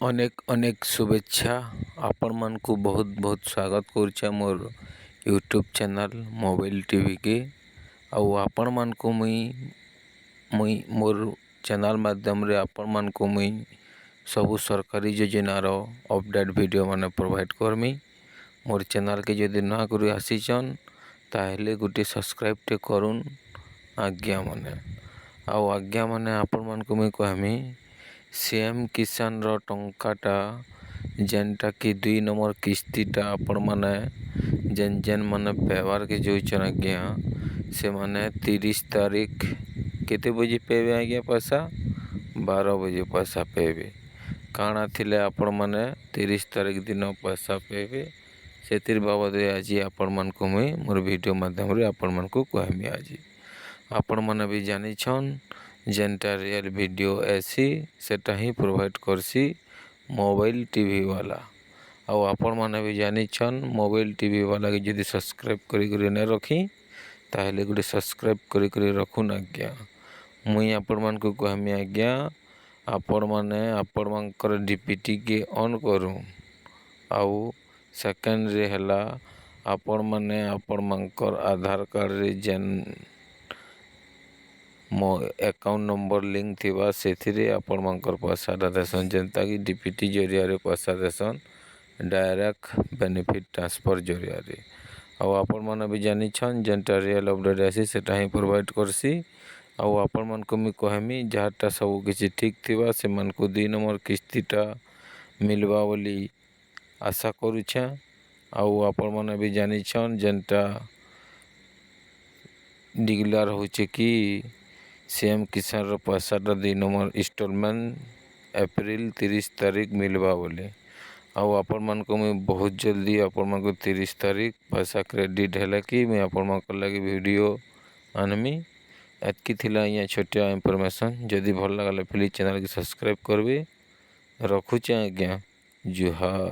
ଅନେକ ଅନେକ ଶୁଭେଚ୍ଛା। ଆପଣମାନଙ୍କୁ ବହୁତ ବହୁତ ସ୍ୱାଗତ କରୁଛେ ମୋର ୟୁଟ୍ୟୁବ୍ ଚ୍ୟାନେଲ୍ ମୋବାଇଲ୍ ଟିଭିକେ। ଆଉ ଆପଣମାନଙ୍କୁ ମୁଇଁ ମୋର ଚ୍ୟାନେଲ୍ ମାଧ୍ୟମରେ ଆପଣମାନଙ୍କୁ ସବୁ ସରକାରୀ ଯୋଜନାର ଅପଡ଼େଟ୍ ଭିଡ଼ିଓ ମାନେ ପ୍ରୋଭାଇଡ଼୍ କରମି। ମୋର ଚ୍ୟାନେଲ୍କେ ଯଦି ନୂଆ କରି ଆସିଛନ୍ ତାହେଲେ ଗୋଟେ ସବସ୍କ୍ରାଇବ୍ଟେ କରୁନ୍ ଆଜ୍ଞା ମାନେ। ଆଉ ଆଜ୍ଞା ମାନେ ଆପଣମାନଙ୍କୁ ମୁଇଁ କହମି CM କିଷାନର ଟଙ୍କାଟା ଯେନ୍ଟାକି 2 ନମ୍ବର କିସ୍ତିଟା ଆପଣମାନେ ଯେନ୍ ମାନେ ପାଇବାର୍କେ ଯାଉଛନ୍ ଆଜ୍ଞା ସେମାନେ 30 ତାରିଖ କେତେ ବଜେ ପାଇବେ ଆଜ୍ଞା ପଇସା 12 ବଜେ ପଇସା ପାଇବେ। କାଣା ଥିଲେ ଆପଣମାନେ 30 ତାରିଖ ଦିନ ପଇସା ପାଇବେ ସେଥିର୍ ବାବଦରେ ଆଜି ଆପଣମାନଙ୍କୁ ମୁଇଁ ମୋର ଭିଡ଼ିଓ ମାଧ୍ୟମରେ ଆପଣମାନଙ୍କୁ କହମି। ଆଜି ଆପଣମାନେ ବି ଜାଣିଛନ୍ ଯେନ୍ଟା ରିଏଲ୍ ଭିଡ଼ିଓ ଆସି ସେଟା ହିଁ ପ୍ରୋଭାଇଡ଼୍ କରସି ମୋବାଇଲ୍ ଟିଭି ବାଲା। ଆଉ ଆପଣମାନେ ବି ଜାଣିଛନ୍ ମୋବାଇଲ୍ ଟିଭି ବାଲାକେ ଯଦି ସବସ୍କ୍ରାଇବ୍ କରିକରି ନାଇଁ ରଖି ତାହେଲେ ଗୋଟେ ସବସ୍କ୍ରାଇବ୍ କରିକରି ରଖୁନ୍ ଆଜ୍ଞା। ମୁଇଁ ଆପଣମାନଙ୍କୁ କହମି ଆଜ୍ଞା ଆପଣମାନେ ଆପଣଙ୍କର DPଟିକେ ଅନ୍ କରୁନ୍। ଆଉ ସେକେଣ୍ଡରେ ହେଲା ଆପଣମାନେ ଆପଣଙ୍କର ଆଧାର କାର୍ଡ଼ରେ ଯେନ୍ ମୋ ଆକାଉଣ୍ଟ ନମ୍ବର ଲିଙ୍କ୍ ଥିବା ସେଥିରେ ଆପଣମାନଙ୍କର ପଇସାଟା ଦେସନ୍ ଯେନ୍ତାକି DPଟି ଜରିଆରେ ପଇସା ଦେସନ୍ ଡାଇରେକ୍ଟ ବେନିଫିଟ୍ ଟ୍ରାନ୍ସଫର୍ ଜରିଆରେ। ଆଉ ଆପଣମାନେ ବି ଜାଣିଛନ୍ ଯେନ୍ଟା ରିଏଲ୍ ଅପଡ଼େଟ୍ ଆସି ସେଟା ହିଁ ପ୍ରୋଭାଇଡ଼୍ କରସି। ଆଉ ଆପଣମାନଙ୍କୁ ମୁଇଁ କହମି ଯାହାଟା ସବୁ କିଛି ଠିକ୍ ଥିବା ସେମାନଙ୍କୁ 2 ନମ୍ବର କିସ୍ତିଟା ମିଲ୍ବା ବୋଲି ଆଶା କରୁଛେଁ। ଆଉ ଆପଣମାନେ ବି ଜାଣିଛନ୍ ଯେନ୍ଟା ଡିକ୍ଲାର୍ ହଉଛେ କି CM କିଷାନର ପଇସାଟା 2 ନମ୍ବର ଇନଷ୍ଟଲମେଣ୍ଟ ଏପ୍ରିଲ 30 ତାରିଖ ମିଲ୍ବା ବୋଲି। ଆଉ ଆପଣମାନଙ୍କୁ ମୁଇଁ ବହୁତ ଜଲ୍ଦି ଆପଣମାନଙ୍କୁ 30 ତାରିଖ ପଇସା କ୍ରେଡ଼ିଟ୍ ହେଲେ କି ମୁଇଁ ଆପଣମାନଙ୍କର ଲାଗି ଭିଡ଼ିଓ ଆନମି। ଏତ୍କି ଥିଲା ଆଜ୍ଞା ଛୋଟିଆ ଇନଫର୍ମେସନ୍। ଯଦି ଭଲ ଲାଗିଲା ପ୍ଲିଜ୍ ଚ୍ୟାନେଲ୍କେ ସବସ୍କ୍ରାଇବ୍ କରିବେ। ରଖୁଛେଁ ଆଜ୍ଞା, ଜୁହାର।